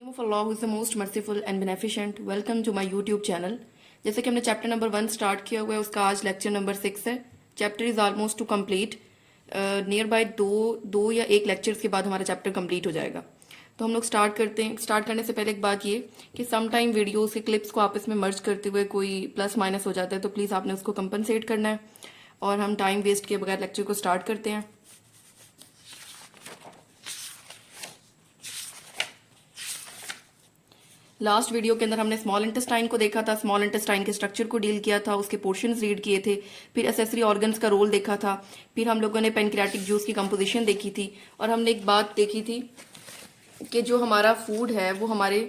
of Allah who is the most merciful and beneficent. Welcome to my YouTube channel. जैसे कि हमने chapter number 1 start किया हुआ है, उसका आज लेक्चर नंबर 6 है. Chapter is almost two complete. Near by दो या एक लेक्चर्स के बाद हमारा चैप्टर कंप्लीट हो जाएगा. तो हम लोग स्टार्ट करते हैं. स्टार्ट करने से पहले एक बात ये कि सम टाइम वीडियोस के क्लिप्स को आपस में मर्ज करते हुए कोई प्लस माइनस हो जाता है, तो प्लीज़ आपने उसको कंपनसेट करना है. और हम टाइम वेस्ट किए बगैर लेक्चर को स्टार्ट करते हैं. लास्ट वीडियो के अंदर हमने स्मॉल इंटेस्टाइन को देखा था, स्मॉल इंटेस्टाइन के स्ट्रक्चर को डील किया था, उसके पोर्शंस रीड किए थे, फिर एसेसरी ऑर्गन्स का रोल देखा था, फिर हम लोगों ने पेनक्रियाटिक जूस की कंपोजिशन देखी थी, और हमने एक बात देखी थी कि जो हमारा फूड है वो हमारे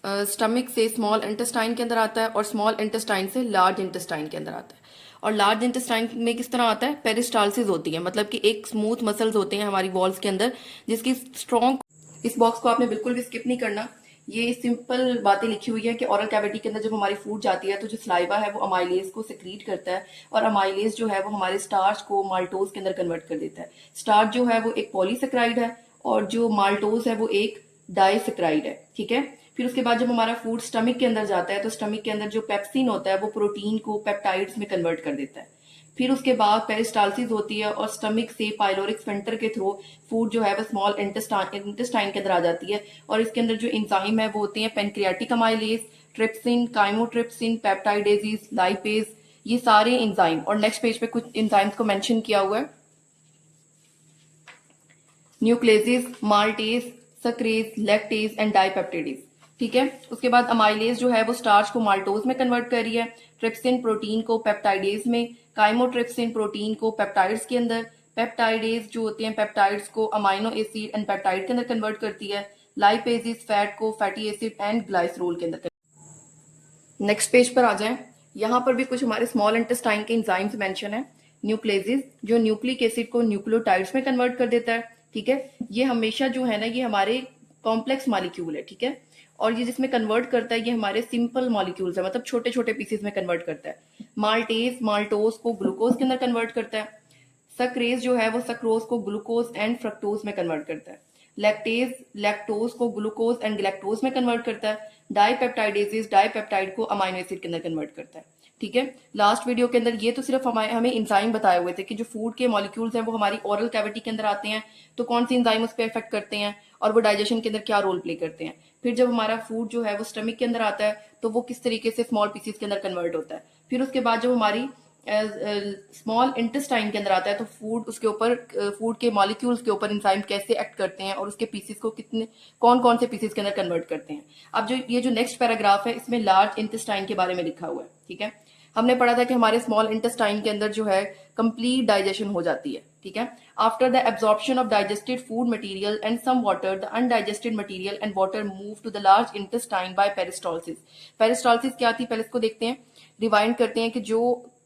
स्टमक से स्मॉल इंटेस्टाइन के अंदर आता है और स्मॉल इंटेस्टाइन से लार्ज इंटेस्टाइन के अंदर आता है. और लार्ज इंटेस्टाइन में किस तरह आता है? पेरिस्टालसिस होती है, मतलब कि एक स्मूथ मसल्स होते हैं हमारी वॉल्स के अंदर जिसकी स्ट्रॉन्ग. इस बॉक्स को आपने बिल्कुल भी स्किप नहीं करना. ये सिंपल बातें लिखी हुई है कि ओरल कैविटी के अंदर जब हमारी फूड जाती है तो जो स्लाइवा है वो अमाइलेज को सिक्रीट करता है, और अमाइलेज जो है वो हमारे स्टार्च को माल्टोज के अंदर कन्वर्ट कर देता है. स्टार्च जो है वो एक पॉलीसेक्राइड है और जो माल्टोज है वो एक डाइसेक्राइड है. ठीक है. फिर उसके बाद जब हमारा फूड स्टमक के अंदर जाता है तो स्टमक के अंदर जो पेप्सिन होता है वो प्रोटीन को पेप्टाइड्स में कन्वर्ट कर देता है. फिर उसके बाद पेरिस्टालसिस होती है और स्टमक से पाइलोरिक स्फिंक्टर के थ्रू फूड जो है वो स्मॉल इंटेस्टाइन के अंदर आ जाती है, और इसके अंदर जो इंजाइम है वो होते हैं pancreatic amylase, trypsin, chymotrypsin, peptidases, lipase, ये सारे इंजाइम. और नेक्स्ट पेज पे कुछ इंजाइम्स को मेंशन किया हुआ है: न्यूक्लेजेस, माल्टेज, सक्रेज, लैक्टेज एंड डाइपेप्टिडेज. ठीक है. उसके बाद अमाइलेज जो है वो स्टार्च को माल्टोज में कन्वर्ट कर रही है, ट्रिप्सिन प्रोटीन को पेप्टाइडेज में, काइमोट्रिप्सिन प्रोटीन को पेप्टाइड्स के अंदर, पेप्टाइडेज जो होते हैं पेप्टाइड्स को अमाइनो एसिड एंड पेप्टाइड के अंदर कन्वर्ट करती है, लाइपेजिस फैट को फैटी एसिड एंड ग्लाइसरोल के अंदर. नेक्स्ट पेज पर आ जाएं. यहाँ पर भी कुछ हमारे स्मॉल इंटेस्टाइन के इंजाइम्स मेंशन है. न्यूक्लेजिस जो न्यूक्लिक एसिड को न्यूक्लियोटाइड्स में कन्वर्ट कर देता है. ठीक है. ये हमेशा जो है ना ये हमारे कॉम्प्लेक्स मॉलिक्यूल है. ठीक है. और ये जिसमें कन्वर्ट करता है ये हमारे सिंपल मॉलिक्यूल्स है, मतलब छोटे छोटे पीसेस में कन्वर्ट करता है. माल्टेज माल्टोज को ग्लूकोज के अंदर कन्वर्ट करता है. सक्रेज जो है वो सक्रोज को ग्लूकोज एंड फ्रक्टोज में कन्वर्ट करता है. लैक्टेज लैक्टोज को ग्लूकोज एंड गैलेक्टोज में कन्वर्ट करता है. डाइपेप्टाइडेजेस डाइपेप्टाइड को अमाइनो एसिड के अंदर कन्वर्ट करता है. ठीक है. लास्ट वीडियो के अंदर ये तो सिर्फ हमें इंजाइम बताए हुए थे कि जो फूड के मॉलिक्यूल्स हैं वो हमारी ओरल कैविटी के अंदर आते हैं तो कौन सी इंजाइम उस पर इफेक्ट करते हैं और वो डाइजेशन के अंदर क्या रोल प्ले करते हैं. फिर जब हमारा फूड जो है वो स्टमक के अंदर आता है तो वो किस तरीके से स्मॉल पीसेस के अंदर कन्वर्ट होता है. फिर उसके बाद जब हमारी स्मॉल इंटेस्टाइन के अंदर आता है तो फूड उसके ऊपर फूड के मॉलिक्यूल्स के ऊपर इंजाइम कैसे एक्ट करते हैं और उसके पीसेस को कितने कौन कौन से पीसेस के अंदर कन्वर्ट करते हैं. अब जो ये जो नेक्स्ट पैराग्राफ है इसमें लार्ज इंटेस्टाइन के बारे में लिखा हुआ है. ठीक है. हमने पढ़ा था कि हमारे स्मॉल इंटेस्टाइन के अंदर जो है कंप्लीट डाइजेशन हो जाती है. ठीक है. After the absorption of digested food material and some water the undigested material and water move to the large intestine by peristalsis. Peristalsis क्या थी पहले इसको देखते हैं. रिवाइंड करते हैं कि जो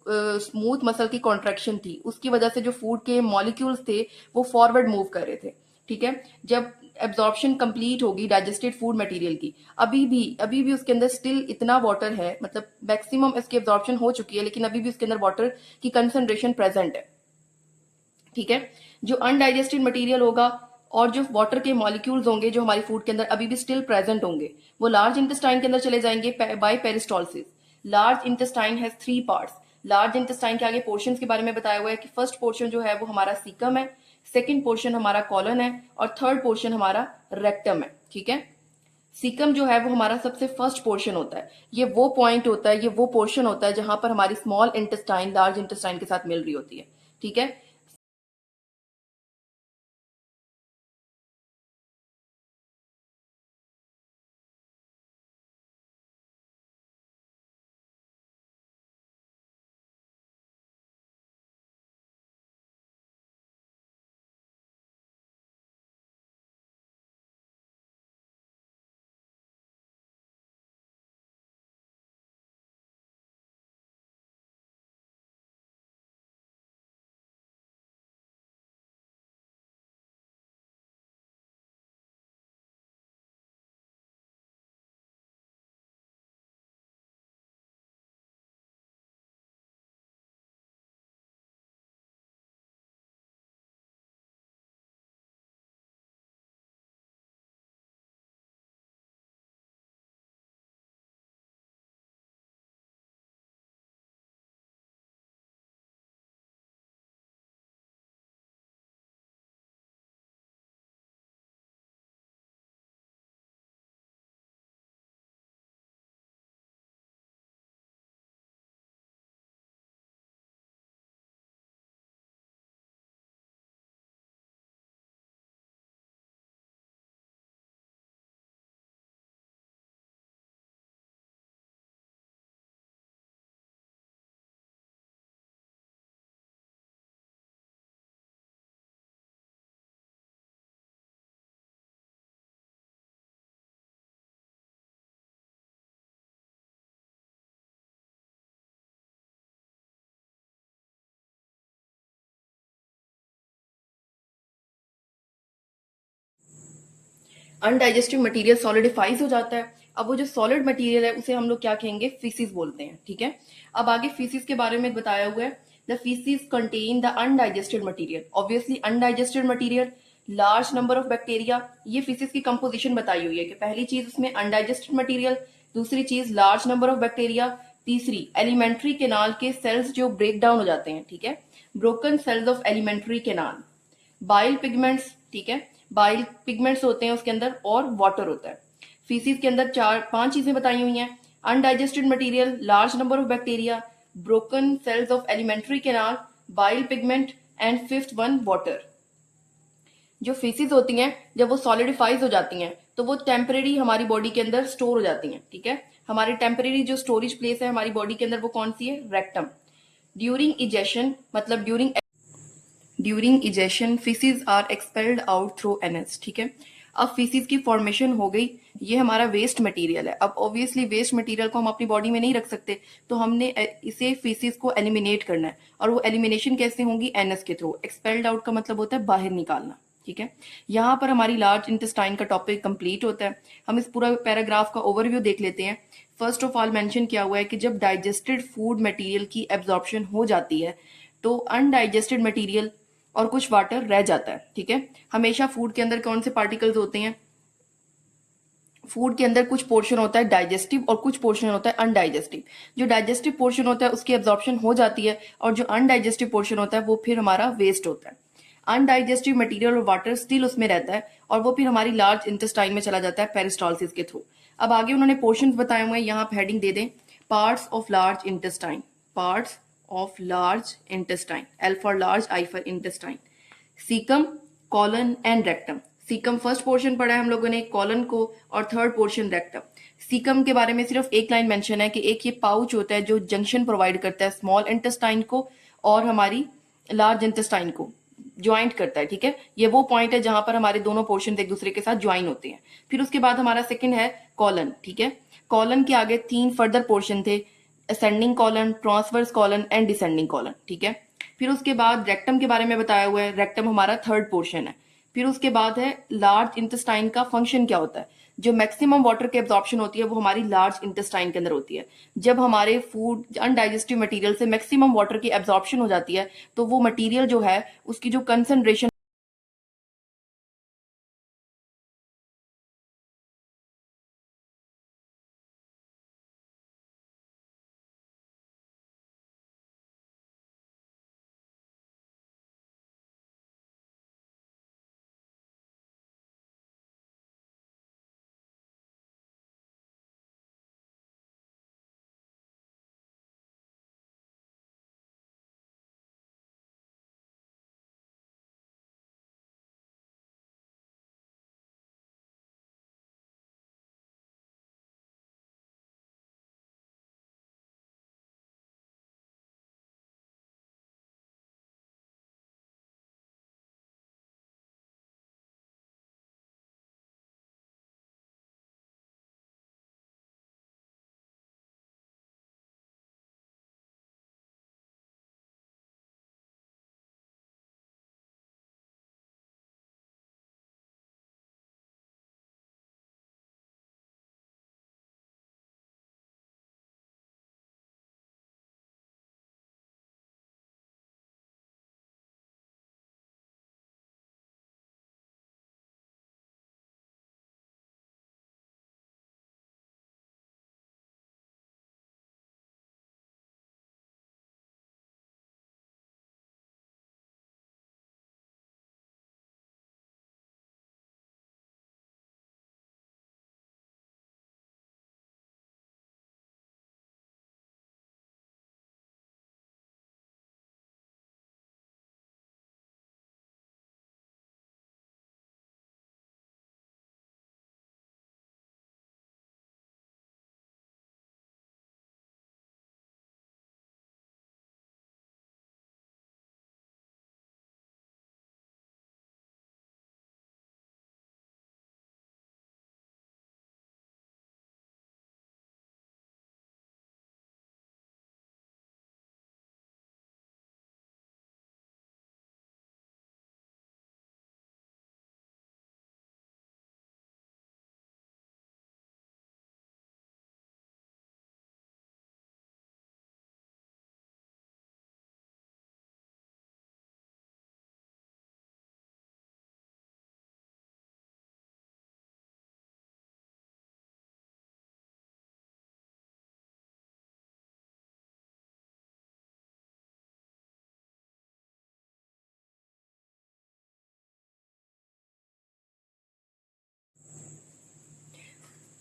स्मूथ मसल की कॉन्ट्रैक्शन थी उसकी वजह से जो फूड के मॉलिक्यूल्स थे वो फॉरवर्ड मूव कर रहे थे. ठीक है. जब एब्जॉर्प्शन कंप्लीट होगी डाइजेस्टेड फूड मटेरियल की, अभी भी उसके अंदर स्टिल इतना वाटर है, मतलब मैक्सिमम इसकी एब्जॉर्प्शन हो चुकी है लेकिन अभी भी उसके अंदर वाटर की कंसंट्रेशन प्रेजेंट है. ठीक है. जो अनडाइजेस्टेड मटेरियल होगा और जो वाटर के मॉलिक्यूल्स होंगे जो हमारी फूड के अंदर अभी भी स्टिल प्रेजेंट होंगे वो लार्ज इंटेस्टाइन के अंदर चले जाएंगे by peristalsis. Large intestine has 3 parts. Large intestine के आगे पोर्शंस के बारे में बताया हुआ है कि फर्स्ट पोर्शन जो है वो हमारा सीकम है, सेकंड पोर्शन हमारा कॉलन है और थर्ड पोर्शन हमारा रेक्टम है. ठीक है. सीकम जो है वो हमारा सबसे फर्स्ट पोर्शन होता है. ये वो पॉइंट होता है, ये वो पोर्शन होता है जहां पर हमारी स्मॉल इंटेस्टाइन लार्ज इंटेस्टाइन के साथ मिल रही होती है. ठीक है. अनडाइजेस्टिव मटेरियल सॉलिडिफाइज हो जाता है। अब वो जो सॉलिड मटेरियल है उसे हम लोग क्या कहेंगे, फीसिस बोलते हैं, ठीक है। अब आगे फीसिस के बारे में बताया हुआ है, the faeces contain the undigested material. Obviously undigested material, large number of bacteria, ये फीसिस की कंपोजिशन बताई हुई है कि पहली चीज उसमें अनडाइजेस्टेड मटेरियल, दूसरी चीज लार्ज नंबर ऑफ बैक्टीरिया, तीसरी एलिमेंट्री केनाल के सेल्स जो ब्रेक डाउन हो जाते हैं, ठीक है, broken cells of alimentary canal, bile pigments, ठीक है, बाइल पिगमेंट्स होते हैं उसके अंदर, और वाटर होता है। फीसिस के अंदर चार पांच चीजें बताई हुई हैं, undigested material, large number of bacteria, broken cells of alimentary canal, bile pigment, and fifth one water. जो फीसिस होती हैं जब वो सॉलिडिफाइज हो जाती हैं तो वो टेम्परेरी हमारी बॉडी के अंदर स्टोर हो जाती हैं, ठीक है। हमारी टेम्परेरी जो स्टोरेज प्लेस है हमारी बॉडी के अंदर वो कौन सी है, रेक्टम। ड्यूरिंग इजेशन, मतलब during egestion faeces are expelled out through anus, ठीक है। अब फीसिस की फॉर्मेशन हो गई, ये हमारा वेस्ट मटेरियल है। अब ऑब्वियसली वेस्ट मटेरियल को हम अपनी बॉडी में नहीं रख सकते, तो हमने इसे फीसिस को एलिमिनेट करना है, और वो एलिमिनेशन कैसे होंगी, एनएस के थ्रू। एक्सपेल्ड आउट का मतलब होता है बाहर निकालना, ठीक है। यहाँ पर हमारी लार्ज इंटेस्टाइन का टॉपिक कंप्लीट होता है। हम इस पूरा पैराग्राफ का ओवरव्यू देख लेते हैं। फर्स्ट ऑफ ऑल मेंशन किया हुआ है कि जब डाइजेस्टेड फूड मटेरियल की एब्जॉर्प्शन हो जाती है तो अनडाइजेस्टेड मटेरियल और कुछ वाटर रह जाता है, ठीक है। हमेशा फूड के अंदर कौन से पार्टिकल्स होते हैं, फूड के अंदर कुछ पोर्शन होता है डाइजेस्टिव और कुछ पोर्शन होता है अनडाइजेस्टिव। जो डाइजेस्टिव पोर्शन होता है उसकी एब्जॉर्प्शन हो जाती है, और जो अनडाइजेस्टिव पोर्शन होता है वो फिर हमारा वेस्ट होता है। अनडाइजेस्टिव मटेरियल और वाटर स्टिल उसमें रहता है, और वो फिर हमारी लार्ज इंटेस्टाइन में चला जाता है पेरिस्टालसिस के थ्रू। अब आगे उन्होंने पोर्शन बताए हुए हैं, यहाँ पे हेडिंग दे दें, parts of large intestine, parts of large intestine, L for large, I for intestine, caecum, colon and rectum. Caecum first portion पढ़ा है हम लोगों ने, कॉलन को, और थर्ड पोर्शन रेक्टम। सीकम के बारे में सिर्फ एक लाइन मेंशन है कि एक ये पाउच होता है जो जंक्शन प्रोवाइड करता है स्मॉल इंटेस्टाइन को और हमारी लार्ज इंटेस्टाइन को ज्वाइंट करता है, ठीक है। ये वो पॉइंट है जहां पर हमारे दोनों पोर्शन एक दूसरे के साथ ज्वाइन होते हैं। फिर उसके बाद हमारा सेकंड है कॉलन, ठीक है। कॉलन के आगे तीन फर्दर पोर्शन थे, ascending colon, transverse colon and descending colon, ठीक है। फिर उसके बाद रेक्टम के बारे में बताया हुआ है, रेक्टम हमारा थर्ड पोर्शन है। फिर उसके बाद है लार्ज इंटेस्टाइन का फंक्शन क्या होता है। जो मैक्सिमम वाटर की एब्जॉर्प्शन होती है वो हमारी लार्ज इंटेस्टाइन के अंदर होती है। जब हमारे फूड अनडाइजेस्टिव मटेरियल से मैक्सिमम वाटर की एब्जॉर्प्शन हो जाती है तो वो मटेरियल जो है उसकी जो कंसंट्रेशन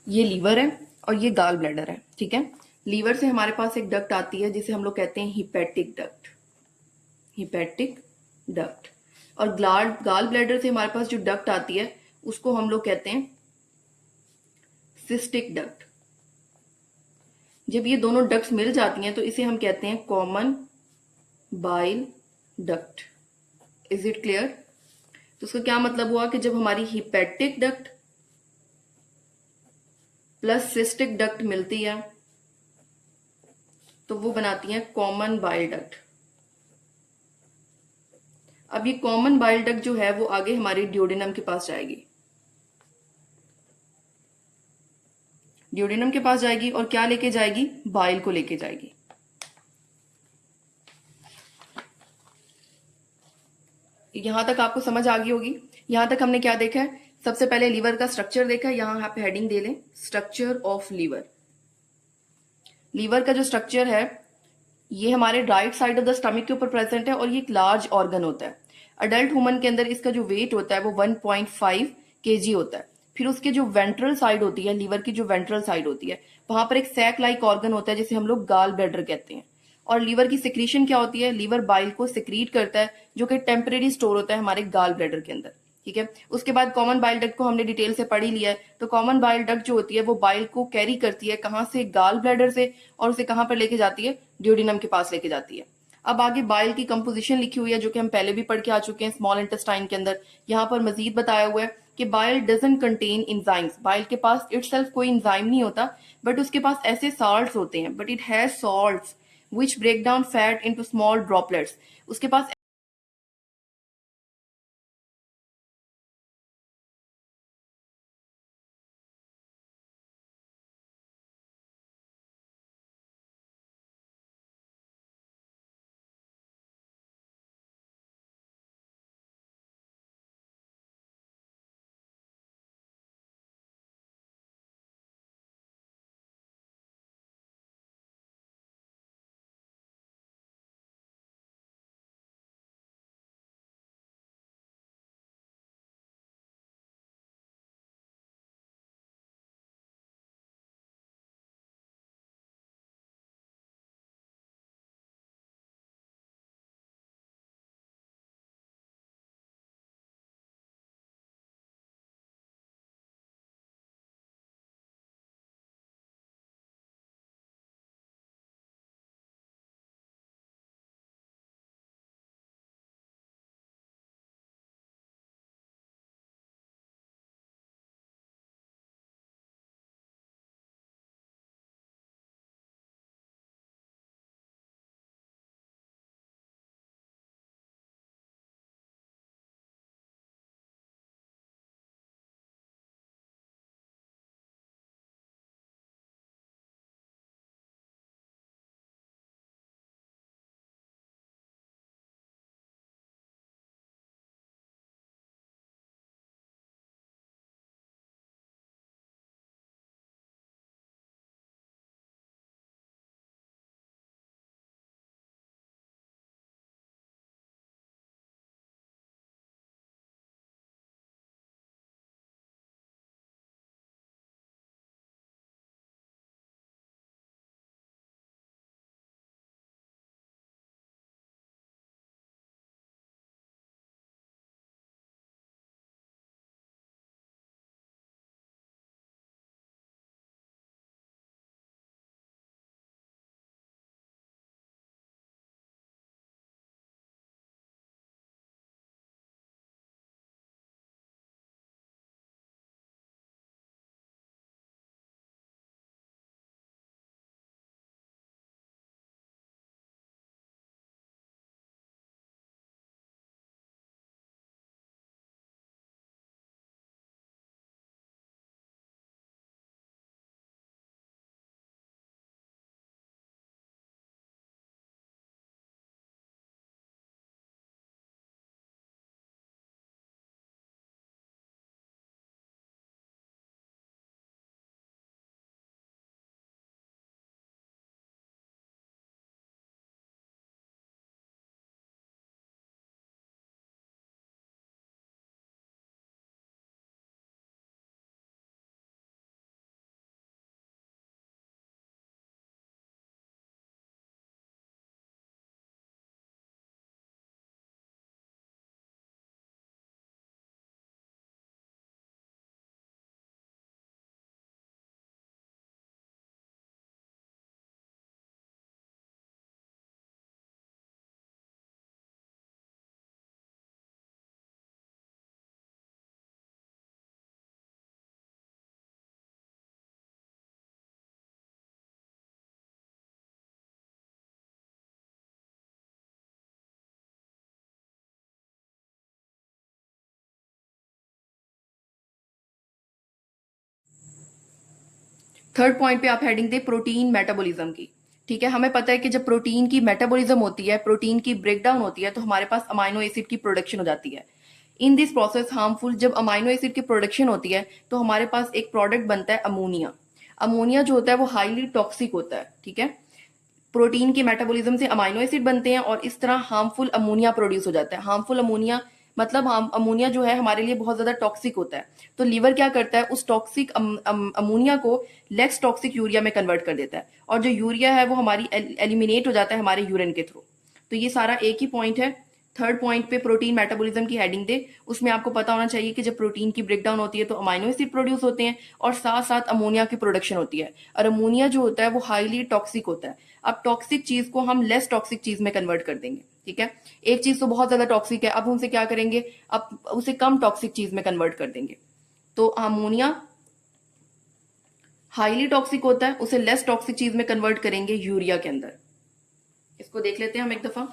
ये लीवर है और ये गाल ब्लैडर है, ठीक है। लीवर से हमारे पास एक डक्ट आती है जिसे हम लोग कहते हैं हिपैटिक डक्ट, हिपैटिक डक्ट। और गाल ब्लैडर से हमारे पास जो डक्ट आती है उसको हम लोग कहते हैं सिस्टिक डक्ट। जब ये दोनों डक्ट्स मिल जाती हैं तो इसे हम कहते हैं common bile duct. Is it clear? तो उसका क्या मतलब हुआ कि जब हमारी hepatic duct plus cystic duct मिलती है तो वो बनाती है कॉमन बाइल डक्ट। अब ये कॉमन बाइल डक्ट जो है वो आगे हमारी ड्यूडेनम के पास जाएगी, ड्यूडेनम के पास जाएगी और क्या लेके जाएगी? बाइल को लेके जाएगी। यहां तक आपको समझ आ गई होगी। यहां तक हमने क्या देखा है? सबसे पहले लीवर का स्ट्रक्चर देखा है, यहां आप हेडिंग दे लें स्ट्रक्चर ऑफ लीवर। लीवर का जो स्ट्रक्चर है ये हमारे right side of the stomach के ऊपर प्रेजेंट है और ये एक लार्ज ऑर्गन होता है। अडल्ट ह्यूमन के अंदर इसका जो वेट होता है वो 1.5 kg होता है। फिर उसके जो वेंट्रल साइड होती है, लीवर की जो वेंट्रल साइड होती है, वहां पर एक सैक लाइक ऑर्गन होता है जिसे हम लोग गाल ब्लैडर कहते हैं। और लीवर की सिक्रीशन क्या होती है? लीवर बाइल को सिक्रीट करता है जो कि टेम्परेरी स्टोर होता है हमारे गाल ब्लैडर के अंदर, ठीक है। उसके बाद कॉमन बाइल डक्ट को हमने डिटेल से पढ़ ही लिया है। तो कॉमन बाइल डक्ट जो होती है वो बाइल को कैरी करती है कहाँ से? गाल ब्लैडर से, और उसे कहाँ पर लेके जाती है? ड्यूडिनम के पास लेके जाती है। अब आगे बाइल की कंपोजिशन लिखी हुई है जो कि हम पहले भी पढ़ के आ चुके हैं स्मॉल इंटेस्टाइन के अंदर। यहाँ पर मजीद बताया हुआ है कि bile doesn't contain enzymes. Bile के पास इटसेल्फ कोई इंजाइम नहीं होता, बट उसके पास ऐसे साल्ट्स होते हैं, but it has salts which break down fat into small droplets। उसके पास थर्ड पॉइंट पे आप हेडिंग दे प्रोटीन मेटाबॉलिज्म की। ठीक है, हमें पता है कि जब प्रोटीन की मेटाबॉलिज्म होती है, प्रोटीन की ब्रेकडाउन होती है, तो हमारे पास अमाइनो एसिड की प्रोडक्शन हो जाती है। इन दिस प्रोसेस हार्मफुल, जब अमाइनो एसिड की प्रोडक्शन होती है तो हमारे पास एक प्रोडक्ट बनता है अमोनिया। अमोनिया जो होता है वो हाईली टॉक्सिक होता है। ठीक है, प्रोटीन के मेटाबॉलिज्म से अमाइनो एसिड बनते हैं और इस तरह हार्मफुल अमोनिया प्रोड्यूस हो जाता है। हार्मफुल अमोनिया मतलब अमोनिया जो है हमारे लिए बहुत ज्यादा टॉक्सिक होता है। तो लीवर क्या करता है, उस टॉक्सिक अमोनिया को लेस टॉक्सिक यूरिया में कन्वर्ट कर देता है, और जो यूरिया है वो हमारी एलिमिनेट हो जाता है हमारे यूरिन के थ्रू। तो ये सारा एक ही पॉइंट है। थर्ड पॉइंट पे प्रोटीन मेटाबॉलिज्म की हेडिंग दे, उसमें आपको पता होना चाहिए कि जब प्रोटीन की ब्रेकडाउन होती है तो अमाइनो एसिड प्रोड्यूस होते हैं और साथ साथ अमोनिया की प्रोडक्शन होती है, और अमोनिया जो होता है वो हाईली टॉक्सिक होता है। अब टॉक्सिक चीज को हम लेस टॉक्सिक चीज में कन्वर्ट कर देंगे। ठीक है, एक चीज तो बहुत ज्यादा टॉक्सिक है, अब उनसे क्या करेंगे, अब उसे कम टॉक्सिक चीज में कन्वर्ट कर देंगे। तो अमोनिया हाईली टॉक्सिक होता है, उसे लेस टॉक्सिक चीज में कन्वर्ट करेंगे यूरिया के अंदर। इसको देख लेते हैं हम एक दफा।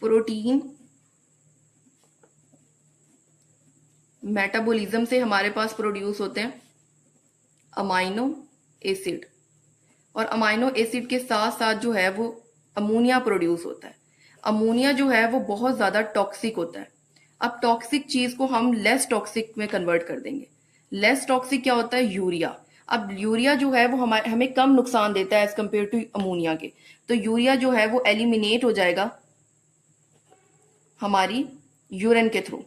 प्रोटीन मेटाबॉलिज्म से हमारे पास प्रोड्यूस होते हैं अमाइनो एसिड, और अमाइनो एसिड के साथ साथ जो है वो अमोनिया प्रोड्यूस होता है। अमोनिया जो है वो बहुत ज्यादा टॉक्सिक होता है। अब टॉक्सिक चीज को हम लेस टॉक्सिक में कन्वर्ट कर देंगे। लेस टॉक्सिक क्या होता है, यूरिया। अब यूरिया जो है वो हमारे हमें कम नुकसान देता है एज कम्पेयर टू अमोनिया के। तो यूरिया जो है वो एलिमिनेट हो जाएगा हमारी यूरिन के थ्रू।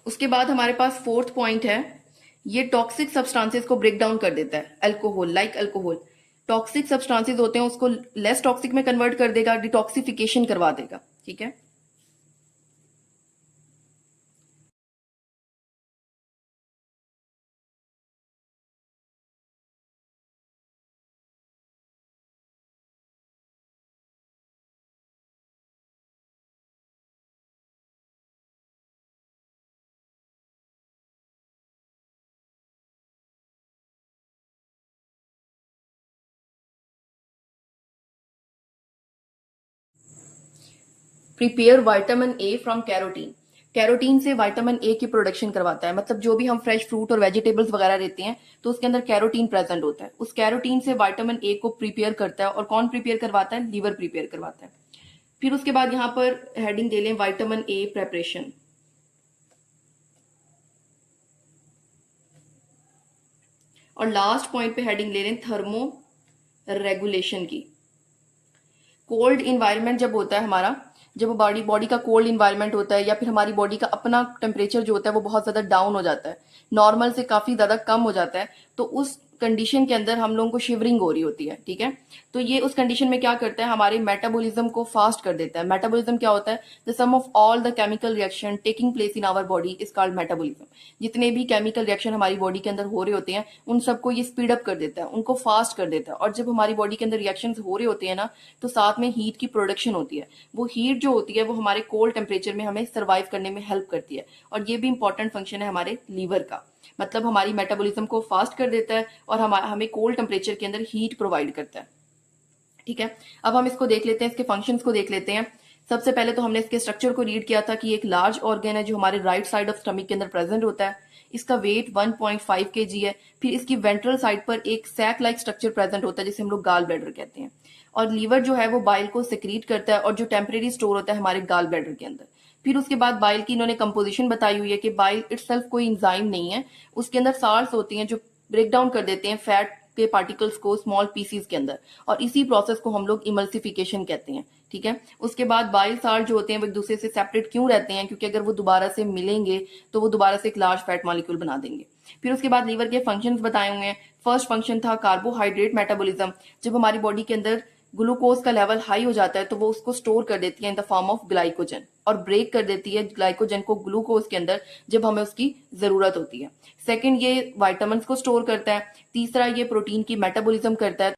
उसके बाद हमारे पास फोर्थ पॉइंट है, ये टॉक्सिक सब्सटेंसेस को ब्रेक डाउन कर देता है। Alcohol, like alcohol toxic substances होते हैं, उसको लेस टॉक्सिक में कन्वर्ट कर देगा, डिटॉक्सिफिकेशन करवा देगा। ठीक है, prepare vitamin A from carotene. Carotene से विटामिन ए की प्रोडक्शन करवाता है, मतलब जो भी हम फ्रेश फ्रूट और वेजिटेबल्स वगैरह लेते हैं तो उसके अंदर कैरोटीन प्रेजेंट होता है। उस कैरोटीन से विटामिन ए को प्रिपेयर करता है, और कौन प्रिपेयर करवाता है, लीवर प्रिपेयर करवाता है। फिर उसके बाद यहाँ पर हेडिंग दे लें विटामिन ए प्रेपरेशन। और लास्ट पॉइंट पे हेडिंग ले लें थर्मो रेगुलेशन की। कोल्ड इन्वायरमेंट जब होता है हमारा, जब बॉडी बॉडी का कोल्ड इन्वायरमेंट होता है, या फिर हमारी बॉडी का अपना टेम्परेचर जो होता है वो बहुत ज्यादा डाउन हो जाता है, नॉर्मल से काफी ज्यादा कम हो जाता है, तो उस कंडीशन के अंदर हम लोगों को शिवरिंग हो रही होती है। ठीक है, तो ये उस कंडीशन में क्या करता है, हमारे मेटाबॉलिज्म को फास्ट कर देता है। मेटाबॉलिज्म क्या होता है, the sum of all the chemical reaction taking place in our body is called metabolism. जितने भी केमिकल रिएक्शन हमारी बॉडी के अंदर हो रहे होते हैं उन सबको ये स्पीड अप कर देता है, उनको फास्ट कर देता है। और जब हमारी बॉडी के अंदर रिएक्शन हो रहे होते हैं ना, तो साथ में हीट की प्रोडक्शन होती है। वो हीट जो होती है वो हमारे कोल्ड टेम्परेचर में हमें सर्वाइव करने में हेल्प करती है, और ये भी इंपॉर्टेंट फंक्शन है हमारे लीवर का। मतलब हमारी मेटाबॉलिज्म को फास्ट कर देता है और हमें कोल्ड टेम्परेचर के अंदर हीट प्रोवाइड करता है। ठीक है, अब हम इसको देख लेते हैं, इसके फंक्शंस को देख लेते हैं। सबसे पहले तो हमने इसके स्ट्रक्चर को रीड किया था कि एक लार्ज ऑर्गन है जो हमारे राइट साइड ऑफ स्टमक के अंदर प्रेजेंट होता है। इसका वेट 1.5 kg है। फिर इसकी वेंट्रल साइड पर एक सैक लाइक स्ट्रक्चर प्रेजेंट होता है जिसे हम लोग गाल ब्लैडर कहते हैं। और लीवर जो है वो बाइल को सिक्रीट करता है, और जो टेम्परेरी स्टोर होता है हमारे गाल ब्लैडर के अंदर। फिर उसके बाद बाइल की इन्होंने कंपोजिशन बताई हुई है कि बाइल इटसेल्फ कोई इंजाइम नहीं है, उसके अंदर साल्ट्स होती हैं जो ब्रेक डाउन कर देते हैं फैट के पार्टिकल्स को स्मॉल पीसीज के अंदर, और इसी प्रोसेस को हम लोग इमल्सिफिकेशन कहते हैं। ठीक है, उसके बाद बाइल साल्ट जो होते हैं वो एक दूसरे से सेपरेट क्यों रहते हैं, क्योंकि अगर वो दोबारा से मिलेंगे तो वो दोबारा से एक लार्ज फैट मॉलिक्यूल बना देंगे। फिर उसके बाद लीवर के फंक्शंस बताए हुए हैं। फर्स्ट फंक्शन था कार्बोहाइड्रेट मेटाबॉलिज्म। जब हमारी बॉडी के अंदर ग्लूकोज का लेवल हाई हो जाता है तो वो उसको स्टोर कर देती है in the form of glycogen, और ब्रेक कर देती है ग्लाइकोजन को ग्लूकोज के अंदर जब हमें उसकी जरूरत होती है। सेकंड, ये विटामिन को स्टोर करता है। तीसरा, ये प्रोटीन की मेटाबॉलिज्म करता है।